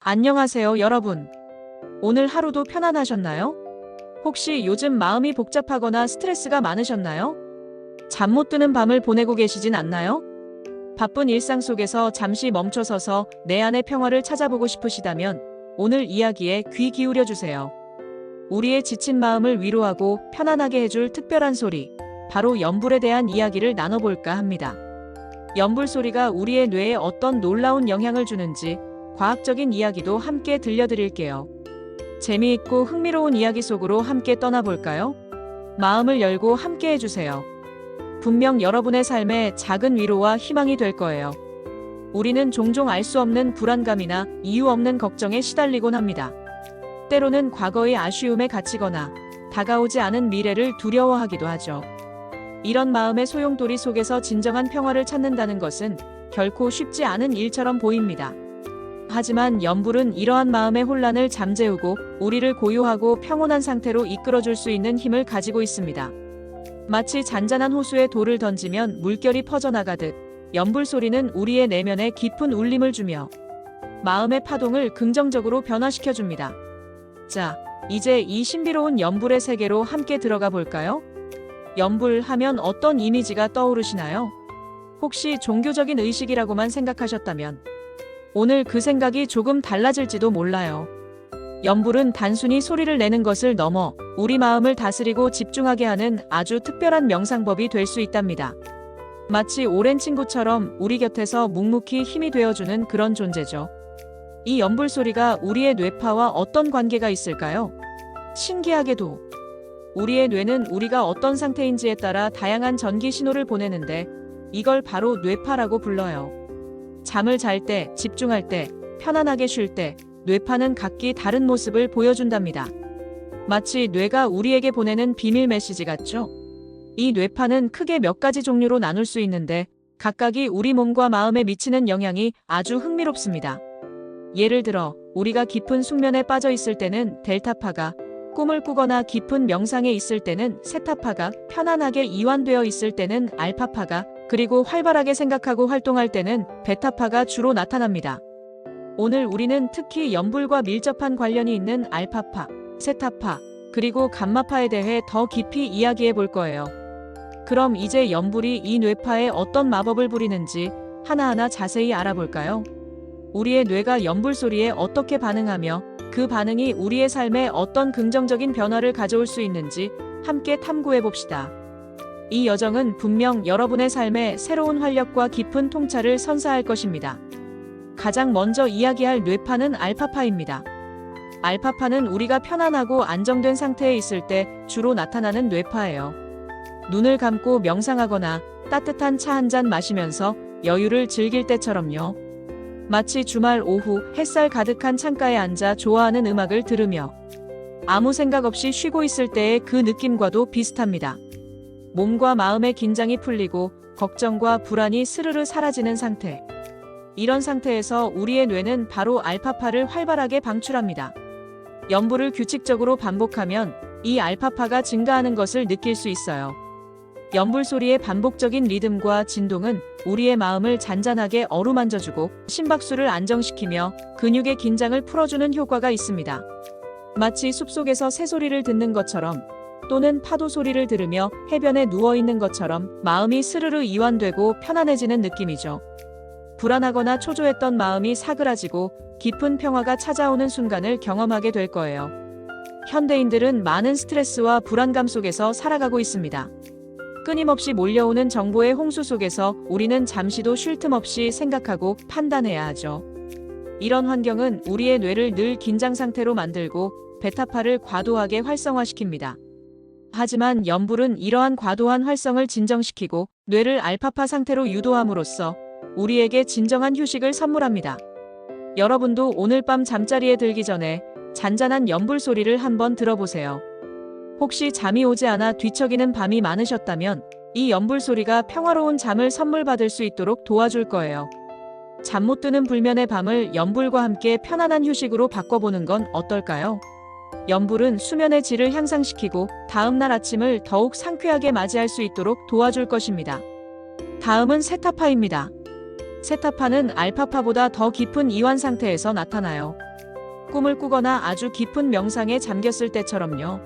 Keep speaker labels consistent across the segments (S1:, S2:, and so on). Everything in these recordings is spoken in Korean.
S1: 안녕하세요, 여러분. 오늘 하루도 편안하셨나요? 혹시 요즘 마음이 복잡하거나 스트레스가 많으셨나요? 잠 못 드는 밤을 보내고 계시진 않나요? 바쁜 일상 속에서 잠시 멈춰서서 내 안의 평화를 찾아보고 싶으시다면 오늘 이야기에 귀 기울여 주세요. 우리의 지친 마음을 위로하고 편안하게 해줄 특별한 소리, 바로 연불에 대한 이야기를 나눠볼까 합니다. 연불 소리가 우리의 뇌에 어떤 놀라운 영향을 주는지 과학적인 이야기도 함께 들려드릴게요. 재미있고 흥미로운 이야기 속으로 함께 떠나볼까요? 마음을 열고 함께 해주세요. 분명 여러분의 삶에 작은 위로와 희망이 될 거예요. 우리는 종종 알 수 없는 불안감이나 이유 없는 걱정에 시달리곤 합니다. 때로는 과거의 아쉬움에 갇히거나 다가오지 않은 미래를 두려워하기도 하죠. 이런 마음의 소용돌이 속에서 진정한 평화를 찾는다는 것은 결코 쉽지 않은 일처럼 보입니다. 하지만 연불은 이러한 마음의 혼란을 잠재우고 우리를 고요하고 평온한 상태로 이끌어줄 수 있는 힘을 가지고 있습니다. 마치 잔잔한 호수에 돌을 던지면 물결이 퍼져나가듯 연불 소리는 우리의 내면에 깊은 울림을 주며 마음의 파동을 긍정적으로 변화시켜줍니다. 자, 이제 이 신비로운 연불의 세계로 함께 들어가 볼까요? 연불 하면 어떤 이미지가 떠오르시나요? 혹시 종교적인 의식이라고만 생각하셨다면 오늘 그 생각이 조금 달라질지도 몰라요. 연불은 단순히 소리를 내는 것을 넘어 우리 마음을 다스리고 집중하게 하는 아주 특별한 명상법이 될 수 있답니다. 마치 오랜 친구처럼 우리 곁에서 묵묵히 힘이 되어주는 그런 존재죠. 이 연불 소리가 우리의 뇌파와 어떤 관계가 있을까요? 신기하게도 우리의 뇌는 우리가 어떤 상태인지에 따라 다양한 전기 신호를 보내는데 이걸 바로 뇌파라고 불러요. 잠을 잘 때, 집중할 때, 편안하게 쉴 때 뇌파는 각기 다른 모습을 보여준답니다. 마치 뇌가 우리에게 보내는 비밀 메시지 같죠? 이 뇌파는 크게 몇 가지 종류로 나눌 수 있는데 각각이 우리 몸과 마음에 미치는 영향이 아주 흥미롭습니다. 예를 들어 우리가 깊은 숙면에 빠져 있을 때는 델타파가, 꿈을 꾸거나 깊은 명상에 있을 때는 세타파가, 편안하게 이완되어 있을 때는 알파파가, 그리고 활발하게 생각하고 활동할 때는 베타파가 주로 나타납니다. 오늘 우리는 특히 연불과 밀접한 관련이 있는 알파파, 세타파, 그리고 감마파에 대해 더 깊이 이야기해 볼 거예요. 그럼 이제 연불이 이 뇌파에 어떤 마법을 부리는지 하나하나 자세히 알아볼까요? 우리의 뇌가 연불 소리에 어떻게 반응하며 그 반응이 우리의 삶에 어떤 긍정적인 변화를 가져올 수 있는지 함께 탐구해 봅시다. 이 여정은 분명 여러분의 삶에 새로운 활력과 깊은 통찰을 선사할 것입니다. 가장 먼저 이야기할 뇌파는 알파파입니다. 알파파는 우리가 편안하고 안정된 상태에 있을 때 주로 나타나는 뇌파예요. 눈을 감고 명상하거나 따뜻한 차 한 잔 마시면서 여유를 즐길 때처럼요. 마치 주말 오후 햇살 가득한 창가에 앉아 좋아하는 음악을 들으며 아무 생각 없이 쉬고 있을 때의 그 느낌과도 비슷합니다. 몸과 마음의 긴장이 풀리고 걱정과 불안이 스르르 사라지는 상태. 이런 상태에서 우리의 뇌는 바로 알파파를 활발하게 방출합니다. 연불을 규칙적으로 반복하면 이 알파파가 증가하는 것을 느낄 수 있어요. 연불 소리의 반복적인 리듬과 진동은 우리의 마음을 잔잔하게 어루만져주고 심박수를 안정시키며 근육의 긴장을 풀어주는 효과가 있습니다. 마치 숲속에서 새소리를 듣는 것처럼 또는 파도 소리를 들으며 해변에 누워있는 것처럼 마음이 스르르 이완되고 편안해지는 느낌이죠. 불안하거나 초조했던 마음이 사그라지고 깊은 평화가 찾아오는 순간을 경험하게 될 거예요. 현대인들은 많은 스트레스와 불안감 속에서 살아가고 있습니다. 끊임없이 몰려오는 정보의 홍수 속에서 우리는 잠시도 쉴 틈 없이 생각하고 판단해야 하죠. 이런 환경은 우리의 뇌를 늘 긴장 상태로 만들고 베타파를 과도하게 활성화시킵니다. 하지만 연불은 이러한 과도한 활성을 진정시키고 뇌를 알파파 상태로 유도함으로써 우리에게 진정한 휴식을 선물합니다. 여러분도 오늘 밤 잠자리에 들기 전에 잔잔한 연불 소리를 한번 들어보세요. 혹시 잠이 오지 않아 뒤척이는 밤이 많으셨다면 이 연불 소리가 평화로운 잠을 선물 받을 수 있도록 도와줄 거예요. 잠 못 드는 불면의 밤을 연불과 함께 편안한 휴식으로 바꿔보는 건 어떨까요? 연불은 수면의 질을 향상시키고 다음날 아침을 더욱 상쾌하게 맞이할 수 있도록 도와줄 것입니다. 다음은 세타파입니다. 세타파는 알파파보다 더 깊은 이완 상태에서 나타나요. 꿈을 꾸거나 아주 깊은 명상에 잠겼을 때처럼요.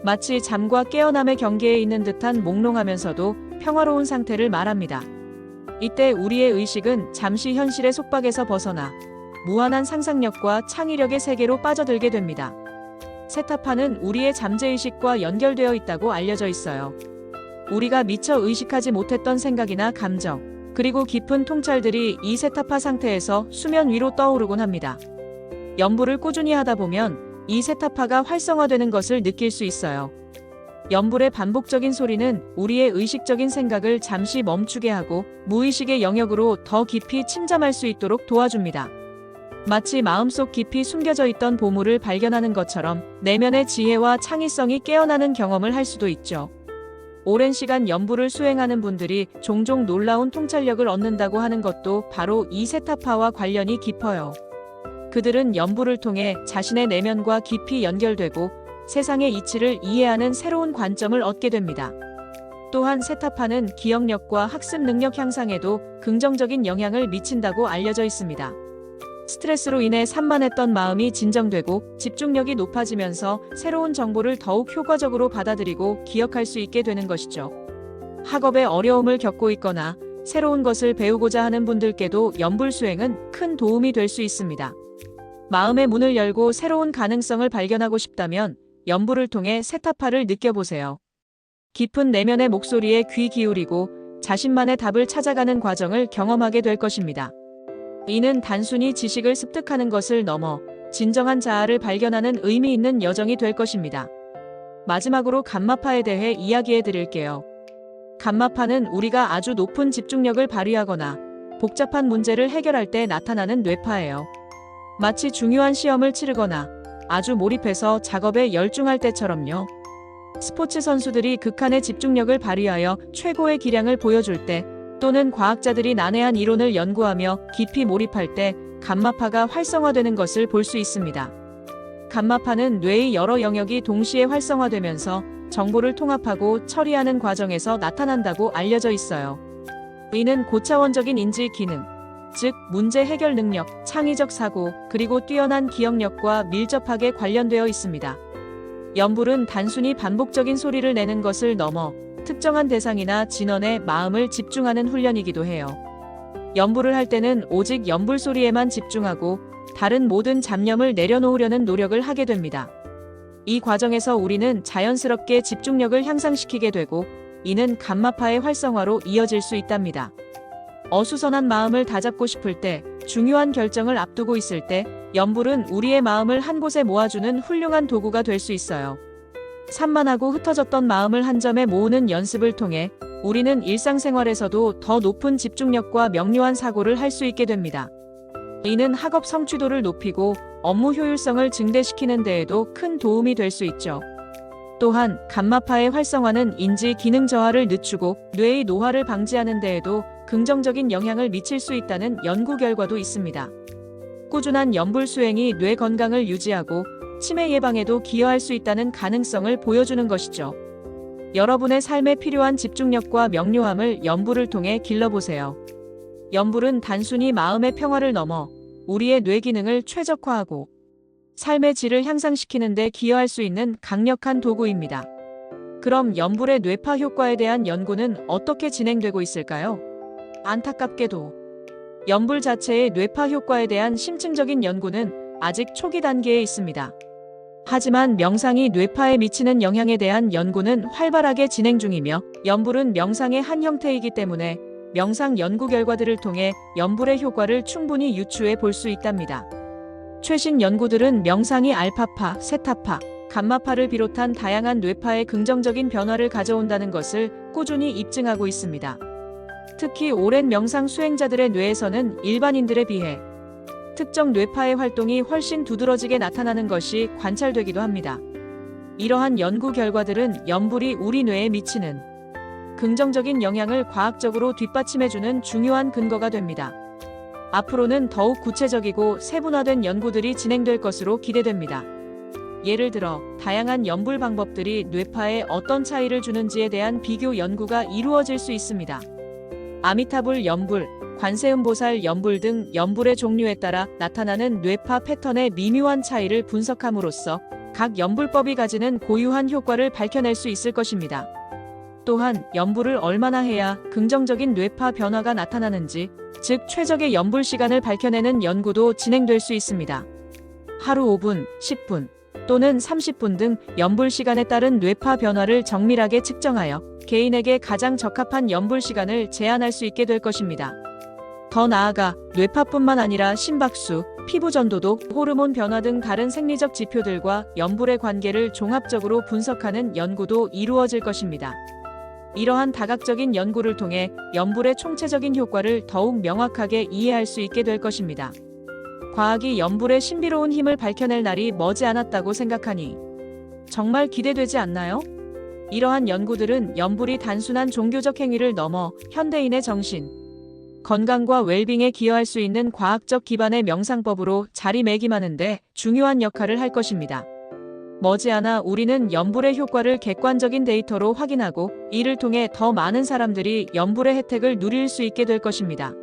S1: 마치 잠과 깨어남의 경계에 있는 듯한 몽롱하면서도 평화로운 상태를 말합니다. 이때 우리의 의식은 잠시 현실의 속박에서 벗어나 무한한 상상력과 창의력의 세계로 빠져들게 됩니다. 세타파는 우리의 잠재의식과 연결되어 있다고 알려져 있어요. 우리가 미처 의식하지 못했던 생각이나 감정, 그리고 깊은 통찰들이 이 세타파 상태에서 수면 위로 떠오르곤 합니다. 연불을 꾸준히 하다 보면 이 세타파가 활성화되는 것을 느낄 수 있어요. 연불의 반복적인 소리는 우리의 의식적인 생각을 잠시 멈추게 하고 무의식의 영역으로 더 깊이 침잠할 수 있도록 도와줍니다. 마치 마음속 깊이 숨겨져 있던 보물을 발견하는 것처럼 내면의 지혜와 창의성이 깨어나는 경험을 할 수도 있죠. 오랜 시간 연불을 수행하는 분들이 종종 놀라운 통찰력을 얻는다고 하는 것도 바로 이 세타파와 관련이 깊어요. 그들은 연불을 통해 자신의 내면과 깊이 연결되고 세상의 이치를 이해하는 새로운 관점을 얻게 됩니다. 또한 세타파는 기억력과 학습 능력 향상에도 긍정적인 영향을 미친다고 알려져 있습니다. 스트레스로 인해 산만했던 마음이 진정되고 집중력이 높아지면서 새로운 정보를 더욱 효과적으로 받아들이고 기억할 수 있게 되는 것이죠. 학업에 어려움을 겪고 있거나 새로운 것을 배우고자 하는 분들께도 연불 수행은 큰 도움이 될 수 있습니다. 마음의 문을 열고 새로운 가능성을 발견하고 싶다면 연불을 통해 세타파를 느껴보세요. 깊은 내면의 목소리에 귀 기울이고 자신만의 답을 찾아가는 과정을 경험하게 될 것입니다. 이는 단순히 지식을 습득하는 것을 넘어 진정한 자아를 발견하는 의미 있는 여정이 될 것입니다. 마지막으로 감마파에 대해 이야기해 드릴게요. 감마파는 우리가 아주 높은 집중력을 발휘하거나 복잡한 문제를 해결할 때 나타나는 뇌파예요. 마치 중요한 시험을 치르거나 아주 몰입해서 작업에 열중할 때처럼요. 스포츠 선수들이 극한의 집중력을 발휘하여 최고의 기량을 보여줄 때, 또는 과학자들이 난해한 이론을 연구하며 깊이 몰입할 때 감마파가 활성화되는 것을 볼 수 있습니다. 감마파는 뇌의 여러 영역이 동시에 활성화되면서 정보를 통합하고 처리하는 과정에서 나타난다고 알려져 있어요. 이는 고차원적인 인지 기능, 즉 문제 해결 능력, 창의적 사고, 그리고 뛰어난 기억력과 밀접하게 관련되어 있습니다. 연불은 단순히 반복적인 소리를 내는 것을 넘어 특정한 대상이나 진원에 마음을 집중하는 훈련이기도 해요. 연불을 할 때는 오직 연불 소리에만 집중하고 다른 모든 잡념을 내려놓으려는 노력을 하게 됩니다. 이 과정에서 우리는 자연스럽게 집중력을 향상시키게 되고, 이는 감마파의 활성화로 이어질 수 있답니다. 어수선한 마음을 다잡고 싶을 때, 중요한 결정을 앞두고 있을 때, 연불은 우리의 마음을 한 곳에 모아주는 훌륭한 도구가 될 수 있어요. 산만하고 흩어졌던 마음을 한 점에 모으는 연습을 통해 우리는 일상생활에서도 더 높은 집중력과 명료한 사고를 할 수 있게 됩니다. 이는 학업 성취도를 높이고 업무 효율성을 증대시키는 데에도 큰 도움이 될 수 있죠. 또한 감마파의 활성화는 인지 기능 저하를 늦추고 뇌의 노화를 방지하는 데에도 긍정적인 영향을 미칠 수 있다는 연구 결과도 있습니다. 꾸준한 연불 수행이 뇌 건강을 유지하고 치매 예방에도 기여할 수 있다는 가능성을 보여주는 것이죠. 여러분의 삶에 필요한 집중력과 명료함을 연불을 통해 길러보세요. 연불은 단순히 마음의 평화를 넘어 우리의 뇌 기능을 최적화하고 삶의 질을 향상시키는 데 기여할 수 있는 강력한 도구입니다. 그럼 연불의 뇌파 효과에 대한 연구는 어떻게 진행되고 있을까요? 안타깝게도 연불 자체의 뇌파 효과에 대한 심층적인 연구는 아직 초기 단계에 있습니다. 하지만 명상이 뇌파에 미치는 영향에 대한 연구는 활발하게 진행 중이며, 연불은 명상의 한 형태이기 때문에 명상 연구 결과들을 통해 연불의 효과를 충분히 유추해 볼 수 있답니다. 최신 연구들은 명상이 알파파, 세타파, 감마파를 비롯한 다양한 뇌파의 긍정적인 변화를 가져온다는 것을 꾸준히 입증하고 있습니다. 특히 오랜 명상 수행자들의 뇌에서는 일반인들에 비해 특정 뇌파의 활동이 훨씬 두드러지게 나타나는 것이 관찰되기도 합니다. 이러한 연구 결과들은 연불이 우리 뇌에 미치는 긍정적인 영향을 과학적으로 뒷받침해주는 중요한 근거가 됩니다. 앞으로는 더욱 구체적이고 세분화된 연구들이 진행될 것으로 기대됩니다. 예를 들어 다양한 연불 방법들이 뇌파에 어떤 차이를 주는지에 대한 비교 연구가 이루어질 수 있습니다. 아미타불 연불, 관세음보살 연불 등 연불의 종류에 따라 나타나는 뇌파 패턴의 미묘한 차이를 분석함으로써 각 연불법이 가지는 고유한 효과를 밝혀낼 수 있을 것입니다. 또한 연불을 얼마나 해야 긍정적인 뇌파 변화가 나타나는지, 즉 최적의 연불 시간을 밝혀내는 연구도 진행될 수 있습니다. 하루 5분, 10분 또는 30분 등 연불 시간에 따른 뇌파 변화를 정밀하게 측정하여 개인에게 가장 적합한 연불 시간을 제한할 수 있게 될 것입니다. 더 나아가 뇌파뿐만 아니라 심박수, 피부 전도도, 호르몬 변화 등 다른 생리적 지표들과 연불의 관계를 종합적으로 분석하는 연구도 이루어질 것입니다. 이러한 다각적인 연구를 통해 연불의 총체적인 효과를 더욱 명확하게 이해할 수 있게 될 것입니다. 과학이 연불의 신비로운 힘을 밝혀낼 날이 머지 않았다고 생각하니 정말 기대되지 않나요? 이러한 연구들은 연불이 단순한 종교적 행위를 넘어 현대인의 정신, 건강과 웰빙에 기여할 수 있는 과학적 기반의 명상법으로 자리매김하는데 중요한 역할을 할 것입니다. 머지않아 우리는 연불의 효과를 객관적인 데이터로 확인하고 이를 통해 더 많은 사람들이 연불의 혜택을 누릴 수 있게 될 것입니다.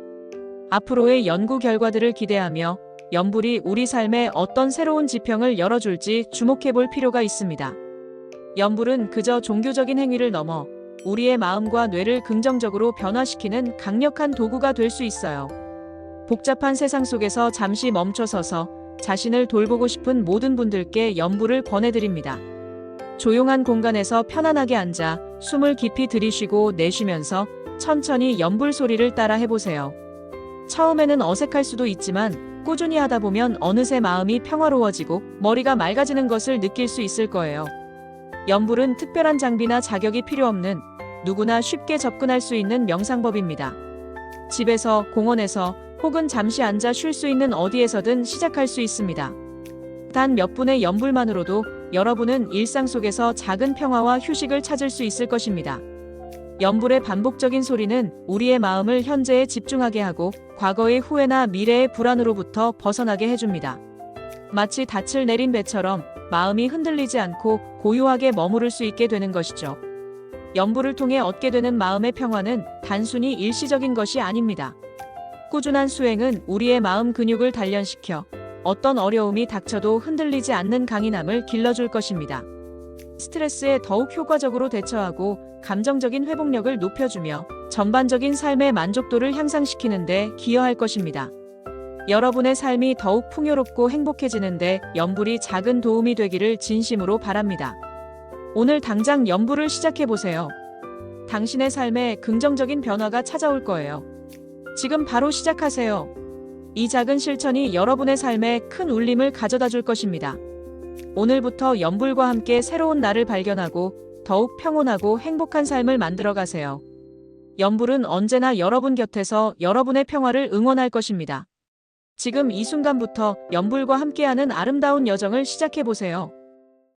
S1: 앞으로의 연구 결과들을 기대하며 연불이 우리 삶에 어떤 새로운 지평을 열어줄지 주목해 볼 필요가 있습니다. 연불은 그저 종교적인 행위를 넘어 우리의 마음과 뇌를 긍정적으로 변화시키는 강력한 도구가 될 수 있어요. 복잡한 세상 속에서 잠시 멈춰서서 자신을 돌보고 싶은 모든 분들께 연불을 권해드립니다. 조용한 공간에서 편안하게 앉아 숨을 깊이 들이쉬고 내쉬면서 천천히 연불 소리를 따라 해보세요. 처음에는 어색할 수도 있지만 꾸준히 하다 보면 어느새 마음이 평화로워지고 머리가 맑아지는 것을 느낄 수 있을 거예요. 연불은 특별한 장비나 자격이 필요 없는 누구나 쉽게 접근할 수 있는 명상법입니다. 집에서, 공원에서 혹은 잠시 앉아 쉴 수 있는 어디에서든 시작할 수 있습니다. 단 몇 분의 연불만으로도 여러분은 일상 속에서 작은 평화와 휴식을 찾을 수 있을 것입니다. 연불의 반복적인 소리는 우리의 마음을 현재에 집중하게 하고 과거의 후회나 미래의 불안으로부터 벗어나게 해줍니다. 마치 닻을 내린 배처럼 마음이 흔들리지 않고 고요하게 머무를 수 있게 되는 것이죠. 연불을 통해 얻게 되는 마음의 평화는 단순히 일시적인 것이 아닙니다. 꾸준한 수행은 우리의 마음 근육을 단련시켜 어떤 어려움이 닥쳐도 흔들리지 않는 강인함을 길러줄 것입니다. 스트레스에 더욱 효과적으로 대처하고 감정적인 회복력을 높여주며 전반적인 삶의 만족도를 향상시키는 데 기여할 것입니다. 여러분의 삶이 더욱 풍요롭고 행복해지는데 연불이 작은 도움이 되기를 진심으로 바랍니다. 오늘 당장 연불을 시작해보세요. 당신의 삶에 긍정적인 변화가 찾아올 거예요. 지금 바로 시작하세요. 이 작은 실천이 여러분의 삶에 큰 울림을 가져다 줄 것입니다. 오늘부터 연불과 함께 새로운 나를 발견하고 더욱 평온하고 행복한 삶을 만들어 가세요. 연불은 언제나 여러분 곁에서 여러분의 평화를 응원할 것입니다. 지금 이 순간부터 연불과 함께하는 아름다운 여정을 시작해보세요.